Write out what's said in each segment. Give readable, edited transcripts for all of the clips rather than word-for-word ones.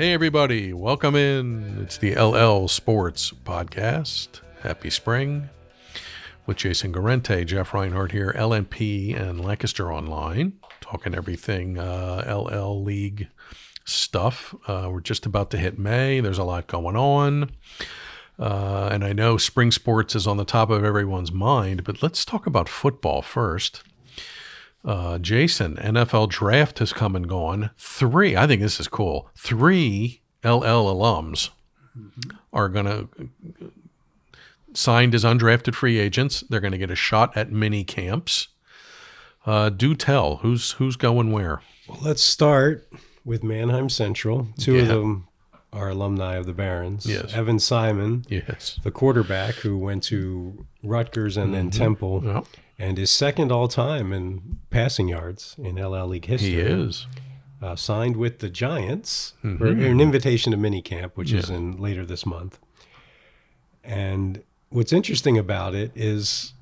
Hey everybody, welcome in. It's the LL Sports Podcast. Happy spring. With Jason Guarente, Jeff Reinhart here, LNP and Lancaster Online, talking everything LL League stuff. We're just about to hit May. There's a lot going on. And I know spring sports is on the top of everyone's mind, but let's talk about football first. Jason, NFL draft has come and gone. I think this is cool. 3 LL alums are going to signed as undrafted free agents. They're going to get a shot at mini camps. Do tell, who's going where? Well, let's start with Manheim Central. Two of them are alumni of the Barons. Yes. Evan Simon, Yes. the quarterback who went to Rutgers and then Temple, Yep. and is second all-time in passing yards in LL League history. He is. Signed with the Giants for an invitation to minicamp, which is in later this month. And what's interesting about it is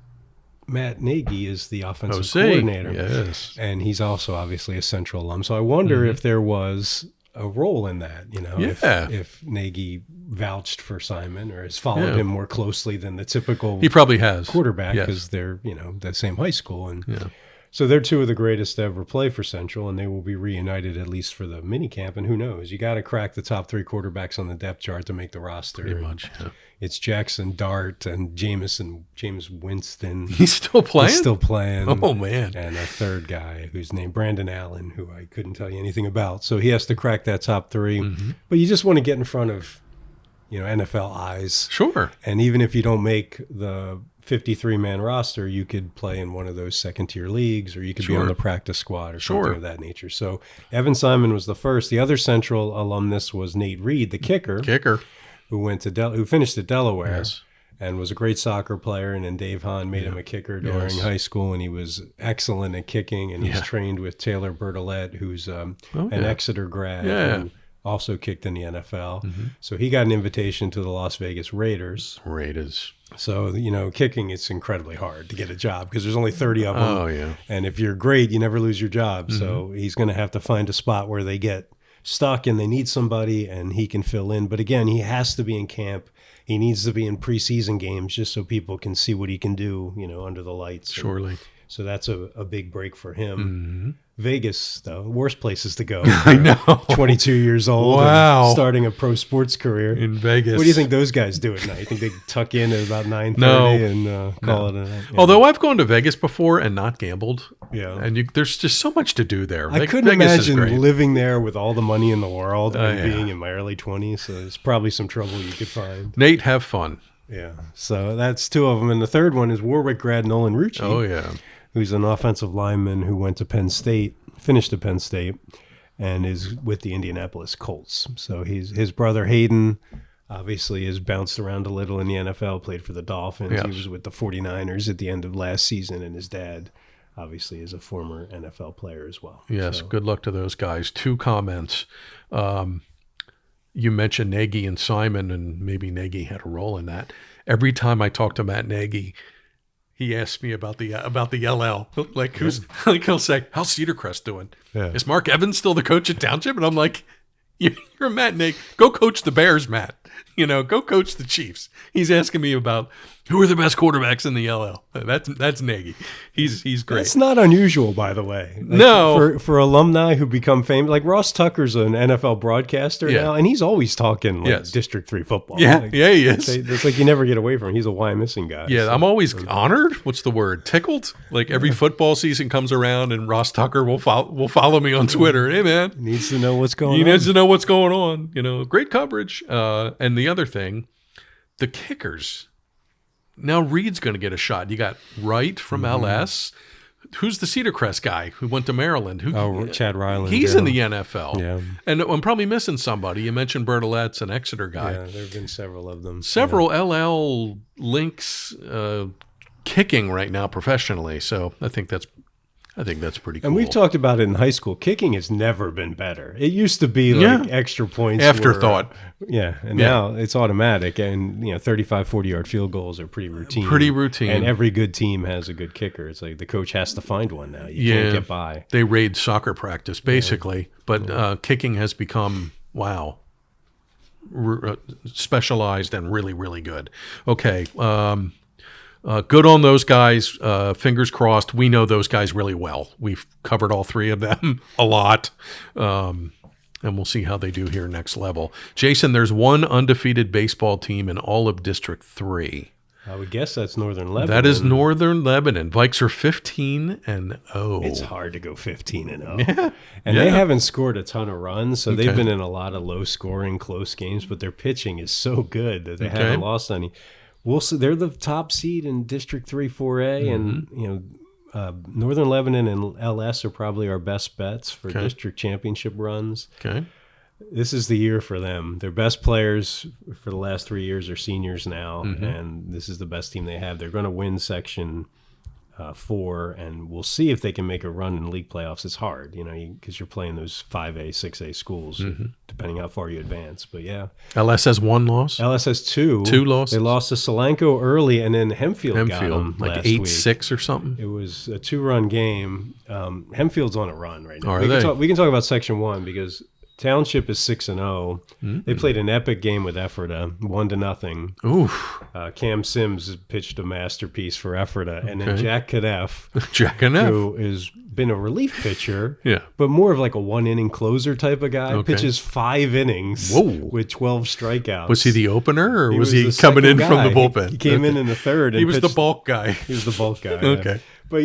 Matt Nagy is the offensive coordinator. Yes. And he's also obviously a Central alum. So I wonder if there was a role in that, if Nagy vouched for Simon or has followed him more closely than the typical He probably has. quarterback because they're, the same high school. And so they're two of the greatest to ever play for Central, and they will be reunited at least for the minicamp. And who knows? You got to crack the top 3 quarterbacks on the depth chart to make the roster. Pretty much, yeah. It's Jackson Dart and James Winston. He's still playing? He's still playing. Oh, man. And a third guy who's named Brandon Allen, who I couldn't tell you anything about. So he has to crack that top 3. But you just want to get in front of, NFL eyes. Sure. And even if you don't make the 53-man roster, you could play in one of those second-tier leagues, or you could be on the practice squad or something of that nature. So Evan Simon was the first. The other Central alumnus was Nate Reed, the kicker. Who finished at Delaware and was a great soccer player. And then Dave Hahn made him a kicker during high school, and he was excellent at kicking. And he's trained with Taylor Bertolette, who's an Exeter grad who also kicked in the NFL. So he got an invitation to the Las Vegas Raiders. So, kicking, it's incredibly hard to get a job because there's only 30 of them. Oh, yeah. And if you're great, you never lose your job. So he's going to have to find a spot where they get stuck and they need somebody and he can fill in. But again, he has to be in camp. He needs to be in preseason games just so people can see what he can do, under the lights. Surely. So that's a big break for him. Vegas, though, worst places to go. I know. 22 years old. Wow. And starting a pro sports career. In Vegas. What do you think those guys do at night? You think they tuck in at about 9:30 and call it a night? Yeah. Although I've gone to Vegas before and not gambled. Yeah. And there's just so much to do there. I couldn't imagine living there with all the money in the world and being in my early 20s. So there's probably some trouble you could find. Nate, have fun. Yeah. So that's 2 of them. And the third one is Warwick grad Nolan Rucci. Oh, yeah. Who's an offensive lineman who went to Penn State, finished at Penn State, and is with the Indianapolis Colts. So his brother Hayden obviously has bounced around a little in the NFL, played for the Dolphins. Yes. He was with the 49ers at the end of last season, and his dad obviously is a former NFL player as well. Yes, good luck to those guys. 2 comments. You mentioned Nagy and Simon, and maybe Nagy had a role in that. Every time I talk to Matt Nagy, he asked me about the LL. Like he'll say, "How's Cedar Crest doing? Is Mark Evans still the coach at Township?" And I'm like, "You're Matt Nagy. Go coach the Bears, Matt. Go coach the Chiefs." He's asking me about who are the best quarterbacks in the LL. That's Nagy. He's great. That's not unusual, by the way. No, for alumni who become famous, like Ross Tucker's an NFL broadcaster now, and he's always talking District 3 football. Yeah, he is. It's like you never get away from him. He's a Why Missing guy. Yeah, so. I'm always honored. What's the word? Tickled. Like every football season comes around, and Ross Tucker will follow me on Twitter. Hey man, he needs to know what's going on. He needs to know what's going on. Great coverage. And the other thing, the kickers. Now Reed's going to get a shot. You got Wright from LS. Who's the Cedar Crest guy who went to Maryland? Chad Ryland. He's in the NFL. Yeah. And I'm probably missing somebody. You mentioned Bertolette's an Exeter guy. Yeah, there have been several of them. Several LL links kicking right now professionally. So I think that's pretty cool. And we've talked about it in high school. Kicking has never been better. It used to be like extra points. Afterthought. Now it's automatic. And, 35, 40-yard field goals are pretty routine. And every good team has a good kicker. It's like the coach has to find one now. You can't get by. They raid soccer practice, basically. But kicking has become, wow. specialized and really, really good. Okay. Good on those guys. Fingers crossed. We know those guys really well. We've covered all three of them a lot. And we'll see how they do here next level. Jason, there's one undefeated baseball team in all of District 3. I would guess that's Northern Lebanon. That is Northern Lebanon. Vikes are 15-0. It's hard to go 15-0. Yeah. And they haven't scored a ton of runs, so they've been in a lot of low-scoring, close games, but their pitching is so good that they haven't lost any. We'll see. They're the top seed in District 3 4A, and Northern Lebanon and LS are probably our best bets for district championship runs. Okay. This is the year for them. Their best players for the last 3 years are seniors now, and this is the best team they have. They're going to win Section 4, and we'll see if they can make a run in league playoffs. It's hard, because you're playing those 5A, 6A schools, depending how far you advance. But yeah. LS has 1 loss? LS has 2. 2 losses? They lost to Solanco early, and then Hempfield got them like last 8-6 or something? It was a 2-run game. Hempfield's on a run right now. We can talk about Section 1 because Township is 6-0. They played an epic game with Ephrata, 1-0. Oof. Cam Sims pitched a masterpiece for Ephrata, and then Jack Kneff, who has been a relief pitcher, but more of like a 1-inning closer type of guy, pitches 5 innings with 12 strikeouts. Was he the opener, or was he coming in from the bullpen? He came in the third. And he was the bulk guy. He was the bulk guy. Okay. But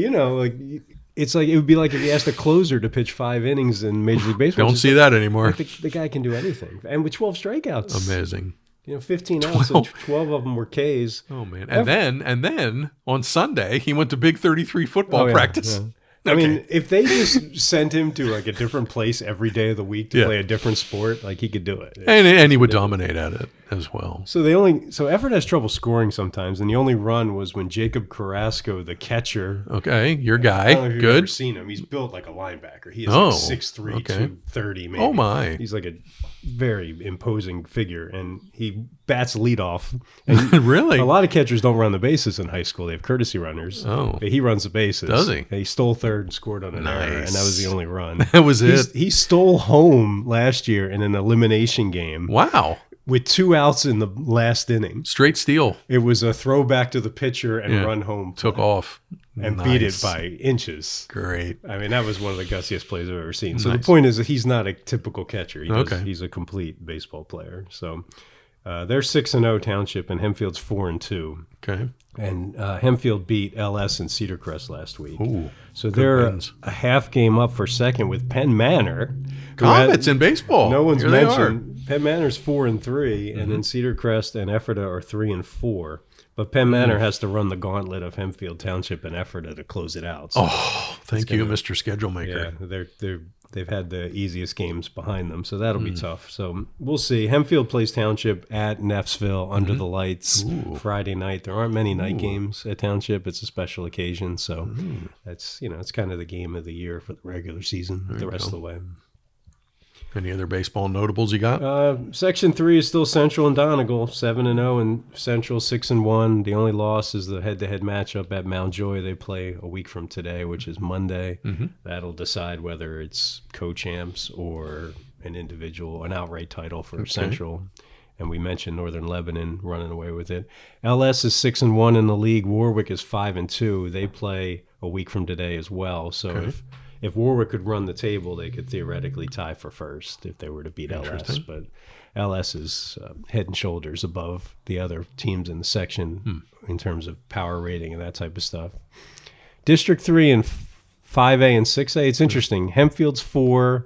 it's like it would be like if you asked a closer to pitch 5 innings in Major League Baseball. Don't see that anymore. The guy can do anything, and with 12 strikeouts, amazing. 15 outs, and 12 of them were Ks. Oh man! And then on Sunday he went to Big 33 football practice. Yeah. I mean, if they just sent him to like a different place every day of the week to play a different sport, like he could do it. And he would dominate at it as well. So Everett has trouble scoring sometimes, and the only run was when Jacob Carrasco, the catcher. Okay, your guy. I don't know if you've Good. ever seen him. He's built like a linebacker. He is like 6'3", 230 maybe. Oh my. He's like a very imposing figure, and he bats leadoff. And really? A lot of catchers don't run the bases in high school. They have courtesy runners. Oh. But he runs the bases. Does he? He stole third and scored on an error, and that was the only run. That was it. He stole home last year in an elimination game. Wow. With 2 outs in the last inning. Straight steal. It was a throwback to the pitcher and run home. Took off. And beat it by inches. Great. I mean, that was one of the gutsiest plays I've ever seen. So the point is that he's not a typical catcher. He's a complete baseball player. So they're 6-0 Township, and Hempfield's 4-2. Okay. And Hempfield beat LS and Cedar Crest last week. Ooh, so they're a half game up for second with Penn Manor. Comets in baseball. No one's mentioned. Penn Manor's 4-3, and then Cedar Crest and Ephrata are 3-4. But Penn Manor has to run the gauntlet of Hempfield Township and Ephrata to close it out. So thank you, Mr. Schedule Maker. Yeah, they've had the easiest games behind them, so that'll be tough. So we'll see. Hempfield plays Township at Neffsville under the lights Friday night. There aren't many night games at Township. It's a special occasion, so that's it's kind of the game of the year for the regular season the rest of the way. Any other baseball notables you got? Section 3 is still Central and Donegal, 7-0, and Central 6-1. The only loss is the head-to-head matchup at Mount Joy. They play a week from today, which is Monday. That'll decide whether it's co-champs or an outright title for Central. And we mentioned Northern Lebanon running away with it. LS is 6-1 in the league. Warwick is 5-2. They play a week from today as well. So if Warwick could run the table, they could theoretically tie for first if they were to beat LS. But LS is head and shoulders above the other teams in the section in terms of power rating and that type of stuff. District 3 and 5A and 6A, it's interesting. Hempfield's 4,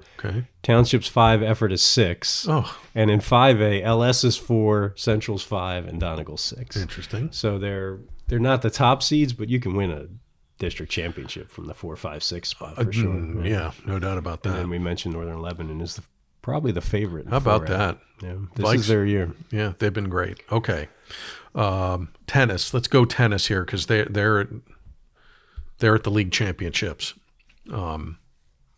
Township's 5, Effort is 6. And in 5A, LS is 4, Central's 5, and Donegal's 6. Interesting. So they're not the top seeds, but you can win a district championship from the 4, 5, 6 spot for sure. Yeah, no doubt about that. And then we mentioned Northern Lebanon is probably the favorite. How about that? Yeah, this is their year. Yeah, they've been great. Okay, tennis. Let's go tennis here because they're at the league championships.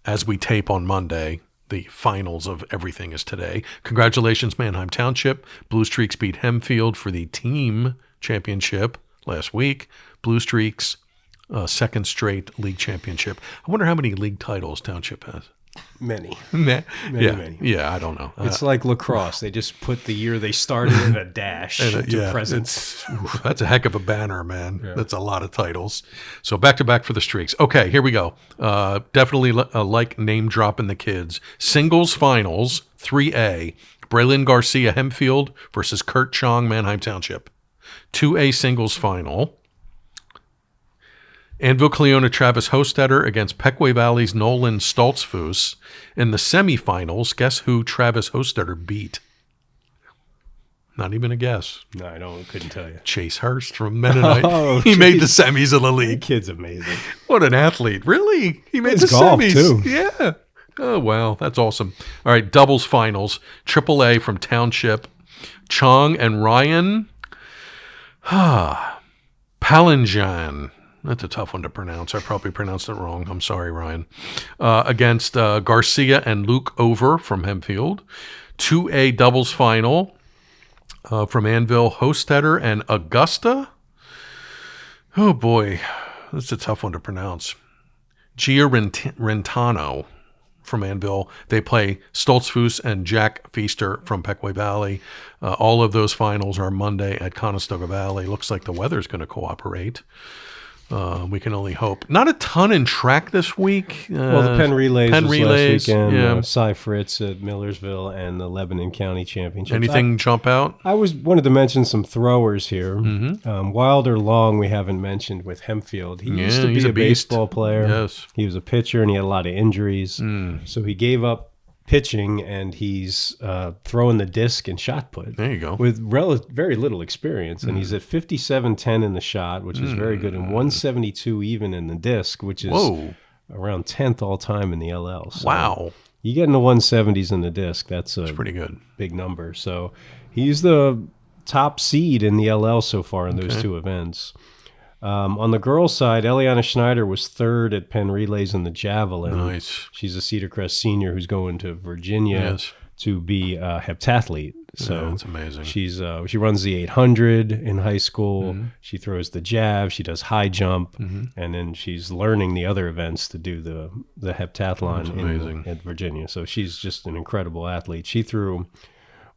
As we tape on Monday, the finals of everything is today. Congratulations, Manheim Township. Blue Streaks beat Hempfield for the team championship last week. Blue Streaks. Second straight league championship. I wonder how many league titles Township has. Many. Yeah, Many. yeah. I don't know. It's like lacrosse. They just put the year they started in a dash to present. That's a heck of a banner, man. Yeah. That's a lot of titles. So back to back for the streaks. Okay, here we go. Definitely like name dropping the kids. Singles finals 3A. Braylon Garcia Hempfield versus Kurt Chong Manheim Township. 2A singles final. Anvil Cleona Travis Hostetter against Pequay Valley's Nolan Stoltzfus. In the semifinals, guess who Travis Hostetter beat? Not even a guess. No, I couldn't tell you. Chase Hurst from Mennonite. He made the semis of the league. That kid's amazing. What an athlete. Really? He made the golf semis. Too. Yeah. Oh, wow. That's awesome. All right, doubles finals. AAA from Township. Chong and Ryan Palanjan. That's a tough one to pronounce. I probably pronounced it wrong. I'm sorry, Ryan. Against Garcia and Luke Over from Hempfield. 2A doubles final from Anvil, Hostetter and Augusta. Oh, boy. That's a tough one to pronounce. Gia Rentano from Anvil. They play Stoltzfus and Jack Feaster from Pequay Valley. All of those finals are Monday at Conestoga Valley. Looks like the weather's going to cooperate. We can only hope. Not a ton in track this week. Well, the Penn Relays was last weekend. Yeah. Cy Fritz at Millersville and the Lebanon County Championship. Anything jump out? I wanted to mention some throwers here. Mm-hmm. Wilder Long we haven't mentioned with Hempfield. He used to be a baseball player. Yes. He was a pitcher and he had a lot of injuries. So he gave up pitching and he's throwing the disc and shot put. There you go. With very little experience. And he's at 57-10 in the shot, which is very good, and 172 even in the disc, which is around 10th all time in the LL. So wow. You get in the 170s in the disc, that's pretty good. Big number. So he's the top seed in the LL so far in those two events. On the girls' side, Eliana Schneider was third at Penn Relays in the javelin. Nice. She's a Cedar Crest senior who's going to Virginia to be a heptathlete. So that's amazing. She runs the 800 in high school. She throws the jav. She does high jump, and then she's learning the other events to do the heptathlon at Virginia. So she's just an incredible athlete. She threw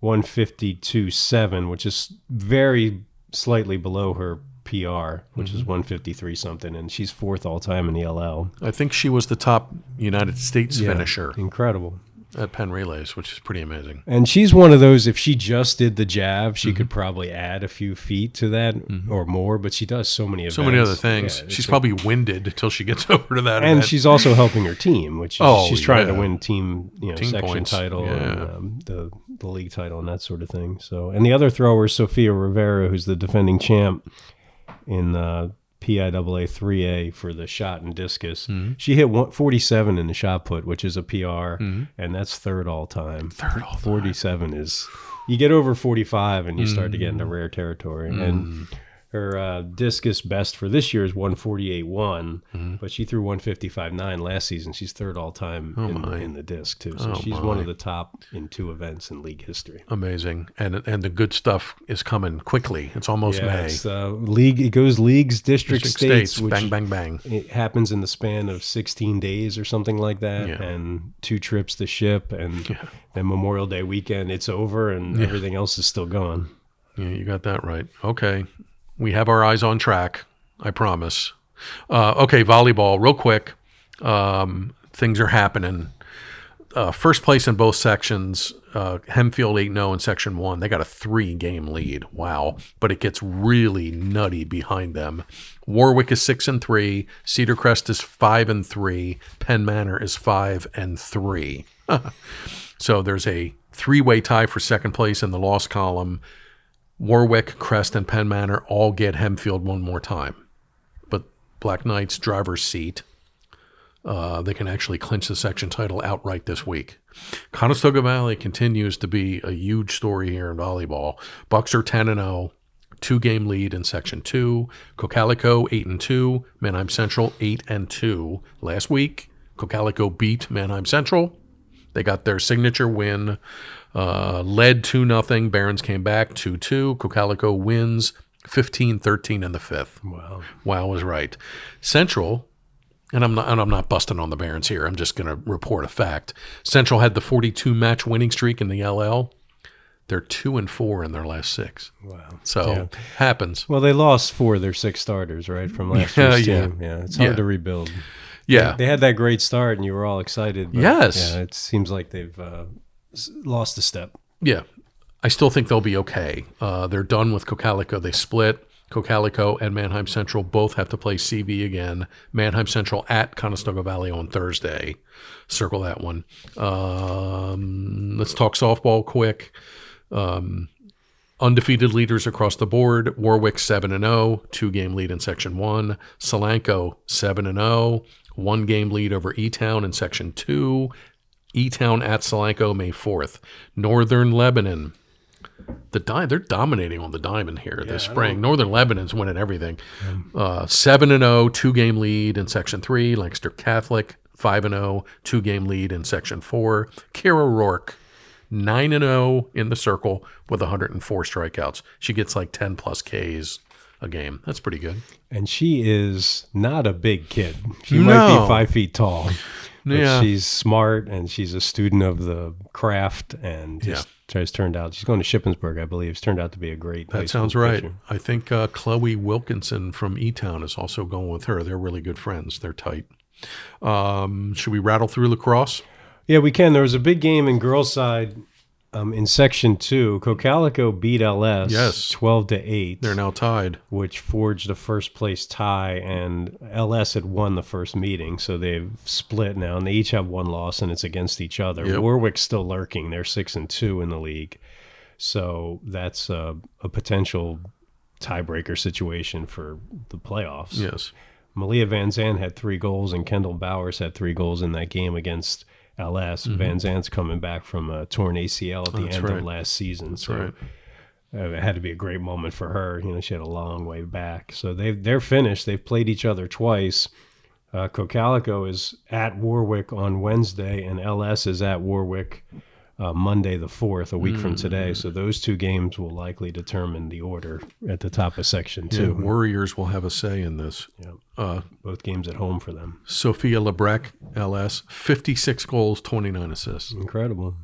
152.7, which is very slightly below her PR, which is 153 something, and she's fourth all time in the LL. I think she was the top United States finisher. Incredible. At Penn Relays, which is pretty amazing. And she's one of those, if she just did the jav, she could probably add a few feet to that or more, but she does so many events. So many other things. Yeah, she's probably winded until she gets over to that and event. She's also helping her team, which is, she's trying to win team section points. Title and the league title and that sort of thing. So, and the other thrower is Sophia Rivera, who's the defending champ in PIAA 3A for the shot and discus. She hit 47 in the shot put, which is a PR, and that's third all time. 47 is, you get over 45 and you start to get into rare territory. And her discus best for this year is 148.1, but she threw 155.9 last season. She's third all time in the disc too. So she's one of the top in two events in league history. Amazing, and the good stuff is coming quickly. It's almost May. It's, league. It goes leagues, district states. Which bang, bang, bang. It happens in the span of 16 days or something like that, and 2 trips to ship, and then Memorial Day weekend. It's over, and everything else is still going. Yeah, you got that right. Okay. We have our eyes on track, I promise. Okay, volleyball, real quick. Things are happening. First place in both sections, Hempfield 8-0 in Section 1. They got a 3-game lead. Wow. But it gets really nutty behind them. Warwick is 6-3. Cedar Crest is 5-3. Penn Manor is 5-3. So there's a 3-way tie for second place in the loss column. Warwick, Crest, and Penn Manor all get Hempfield one more time. But Black Knight's driver's seat, they can actually clinch the section title outright this week. Conestoga Valley continues to be a huge story here in volleyball. Bucks are 10-0, 2-game lead in Section 2. Cocalico 8-2, Manheim Central 8-2. Last week, Cocalico beat Manheim Central. They got their signature win. Led 2-0. Barons came back 2-2. Cocalico wins 15-13 in the fifth. Wow. Wow was right. Central and I'm not busting on the Barons here. I'm just going to report a fact. Central had the 42 match winning streak in the LL. They're 2-4 in their last 6. Wow. So happens. Well, they lost 4 of their 6 starters, right, from last year's team. Yeah, it's hard to rebuild. Yeah. They had that great start, and you were all excited. But yes. Yeah, it seems like they've lost a step. Yeah. I still think they'll be okay. They're done with Cocalico. They split. Cocalico and Manheim Central both have to play CV again. Manheim Central at Conestoga Valley on Thursday. Circle that one. Let's talk softball quick. Undefeated leaders across the board. Warwick 7-0, 2-game lead in Section 1. Solanco 7-0, 1-game lead over E-Town in Section 2. E-Town at Solanco May 4th. Northern Lebanon. They're dominating on the diamond here this spring. Northern Lebanon's winning everything. 7-0, 2-game lead in Section 3. Lancaster Catholic 5-0, 2-game lead in Section 4. Kara Rourke 9-0 in the circle with 104 strikeouts. She gets like 10 plus Ks a game. That's pretty good. And she is not a big kid. She might be 5 feet tall. But she's smart, and she's a student of the craft, and just turned out. She's going to Shippensburg, I believe. It's turned out to be a great. That sounds right. Pitcher. I think Chloe Wilkinson from E-Town is also going with her. They're really good friends. They're tight. Should we rattle through lacrosse? Yeah, we can. There was a big game in girls' side in Section 2. Cocalico beat LS 12-8. They're now tied. Which forged a first-place tie, and LS had won the first meeting, so they've split now, and they each have 1 loss, and it's against each other. Yep. Warwick's still lurking. They're 6-2 in the league, so that's a potential tiebreaker situation for the playoffs. Yes. Malia Van Zandt had 3 goals, and Kendall Bowers had 3 goals in that game against LS. Van Zandt's coming back from a torn ACL at the end of last season. That's it had to be a great moment for her. You know, she had a long way back. So they're finished. They've played each other twice. Cocalico is at Warwick on Wednesday, and LS is at Warwick Monday the 4th, a week from today. So those 2 games will likely determine the order at the top of Section 2. Yeah, Warriors will have a say in this. Yeah. Both games at home for them. Sophia Lebrec, LS, 56 goals, 29 assists. Incredible.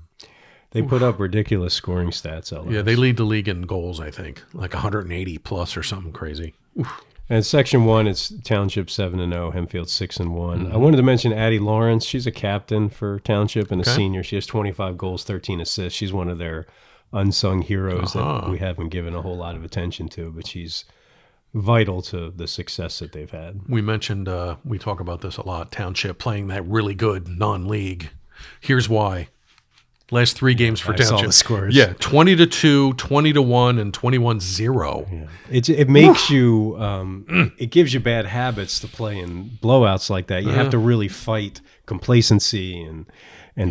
They put up ridiculous scoring stats, LS. Yeah, they lead the league in goals, I think, like 180 plus or something crazy. Oof. And Section 1, it's Township 7-0, Hempfield 6-1. I wanted to mention Addie Lawrence. She's a captain for Township and a senior. She has 25 goals, 13 assists. She's one of their unsung heroes that we haven't given a whole lot of attention to, but she's vital to the success that they've had. We mentioned, we talk about this a lot, Township playing that really good non-league. Here's why. Last 3 games for Township. Saw the scores. Yeah, 20-2, 20-1, and 21-0. Yeah. It makes you it gives you bad habits to play in blowouts like that. You have to really fight complacency and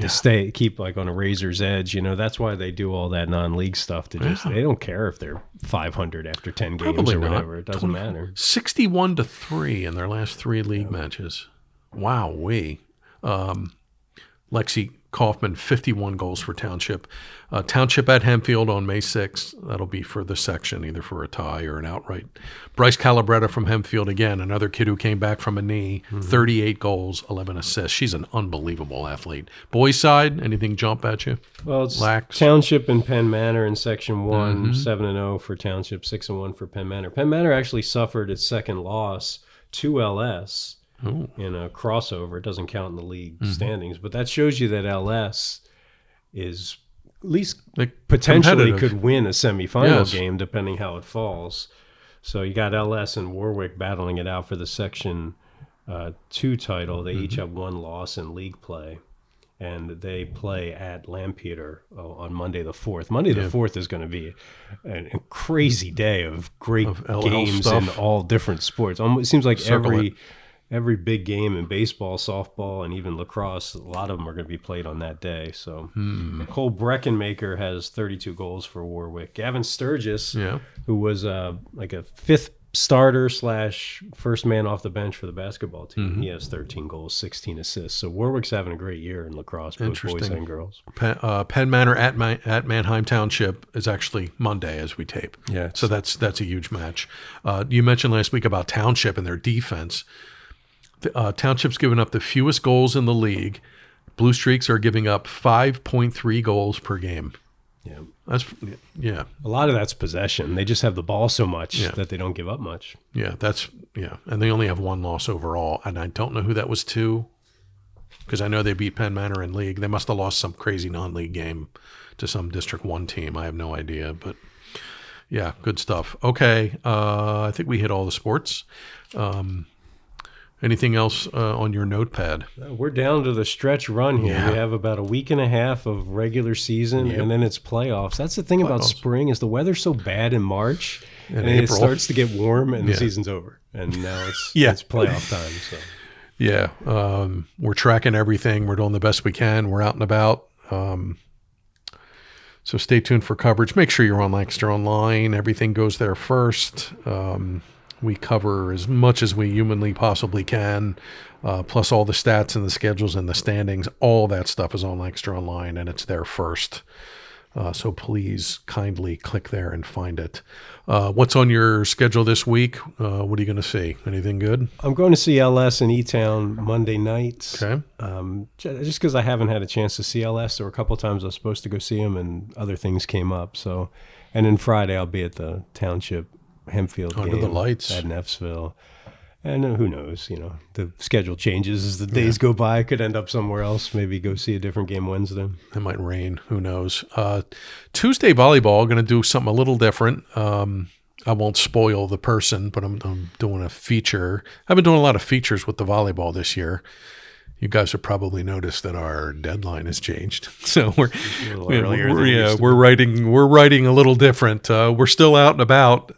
to keep like on a razor's edge. You know, that's why they do all that non-league stuff. They don't care if they're 500 after 10 games Probably or not. whatever. It doesn't matter. 61-3 in their last 3 league matches. Wow-wee. Lexi Kaufman, 51 goals for Township. Township at Hempfield on May 6th. That'll be for the section, either for a tie or an outright. Bryce Calabretta from Hempfield, again, another kid who came back from a knee, 38 goals, 11 assists. She's an unbelievable athlete. Boys side, anything jump at you? Well, it's Lax. Township and Penn Manor in Section 1, 7-0 for Township, 6-1 for Penn Manor. Penn Manor actually suffered its second loss to LS. In a crossover. It doesn't count in the league standings, but that shows you that LS is at least potentially could win a semifinal game depending how it falls. So you got LS and Warwick battling it out for the Section 2 title. They each have 1 loss in league play, and they play at Lampeter on Monday the 4th. Monday the 4th is going to be a crazy day of great games in all different sports. It seems like every big game in baseball, softball, and even lacrosse, a lot of them are going to be played on that day. So Cole Breckenmaker has 32 goals for Warwick. Gavin Sturgis, who was like a 5th starter / first man off the bench for the basketball team, he has 13 goals, 16 assists. So Warwick's having a great year in lacrosse, both boys and girls. Penn Manor at Manheim Township is actually Monday as we tape. Yeah, so that's a huge match. You mentioned last week about Township and their defense. Township's given up the fewest goals in the league. Blue Streaks are giving up 5.3 goals per game. Yeah. A lot of that's possession. They just have the ball so much that they don't give up much. Yeah, and they only have one loss overall, and I don't know who that was to, because I know they beat Penn Manor in league. They must have lost some crazy non-league game to some District 1 team. I have no idea, but yeah, good stuff. Okay, I think we hit all the sports. Anything else on your notepad? We're down to the stretch run here. We have about a week and a half of regular season, and then it's playoffs. That's the thing about spring is the weather's so bad in March, and it starts to get warm, and the season's over. And now it's playoff time. So. Yeah, we're tracking everything. We're doing the best we can. We're out and about. So stay tuned for coverage. Make sure you're on Lancaster Online. Everything goes there first. We cover as much as we humanly possibly can, plus all the stats and the schedules and the standings. All that stuff is on Lancaster Online, and it's there first. So please kindly click there and find it. What's on your schedule this week? What are you going to see? Anything good? I'm going to see LS in E-Town Monday night. Okay. Just because I haven't had a chance to see LS. There were a couple of times I was supposed to go see them, and other things came up. So, and then Friday I'll be at the Township Hempfield Under game the lights at Neffsville. And who knows, the schedule changes as the days go by. I could end up somewhere else, maybe go see a different game Wednesday. It might rain. Who knows? Tuesday volleyball, going to do something a little different. I won't spoil the person, but I'm doing a feature. I've been doing a lot of features with the volleyball this year. You guys have probably noticed that our deadline has changed. So we're writing a little different. We're still out and about.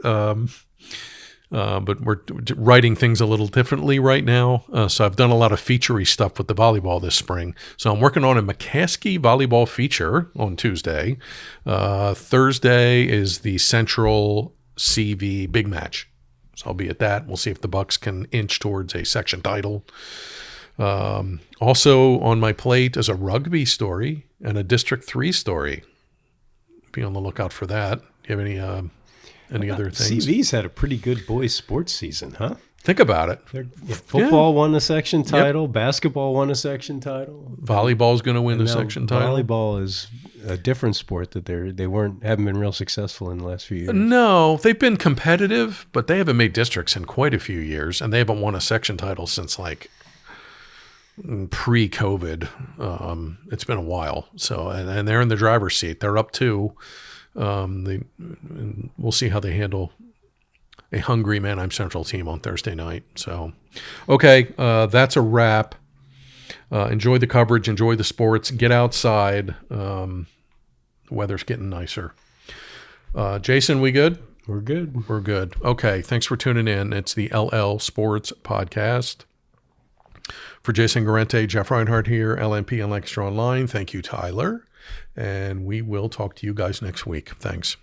But we're writing things a little differently right now. So I've done a lot of feature-y stuff with the volleyball this spring. So I'm working on a McCaskey volleyball feature on Tuesday. Thursday is the Central CV big match. So I'll be at that. We'll see if the Bucks can inch towards a section title. Also on my plate is a rugby story and a District 3 story. Be on the lookout for that. Do you have any other things? CV's had a pretty good boys sports season, huh? Think about it. Football won the section title. Yep. Basketball won a section title. Volleyball's going to win the section title. Volleyball is a different sport that they haven't been real successill in the last few years. No, they've been competitive, but they haven't made districts in quite a few years, and they haven't won a section title since like pre-COVID. It's been a while. So, and they're in the driver's seat. They're up 2. We'll see how they handle a hungry Manheim Central team on Thursday night. So, okay, that's a wrap. Enjoy the coverage, enjoy the sports, get outside. The weather's getting nicer. Jason, we good? We're good. We're good. Okay, thanks for tuning in. It's the LL Sports Podcast. For Jason Guarente, Jeff Reinhart here, LNP and Lancaster Online. Thank you, Tyler. And we will talk to you guys next week. Thanks.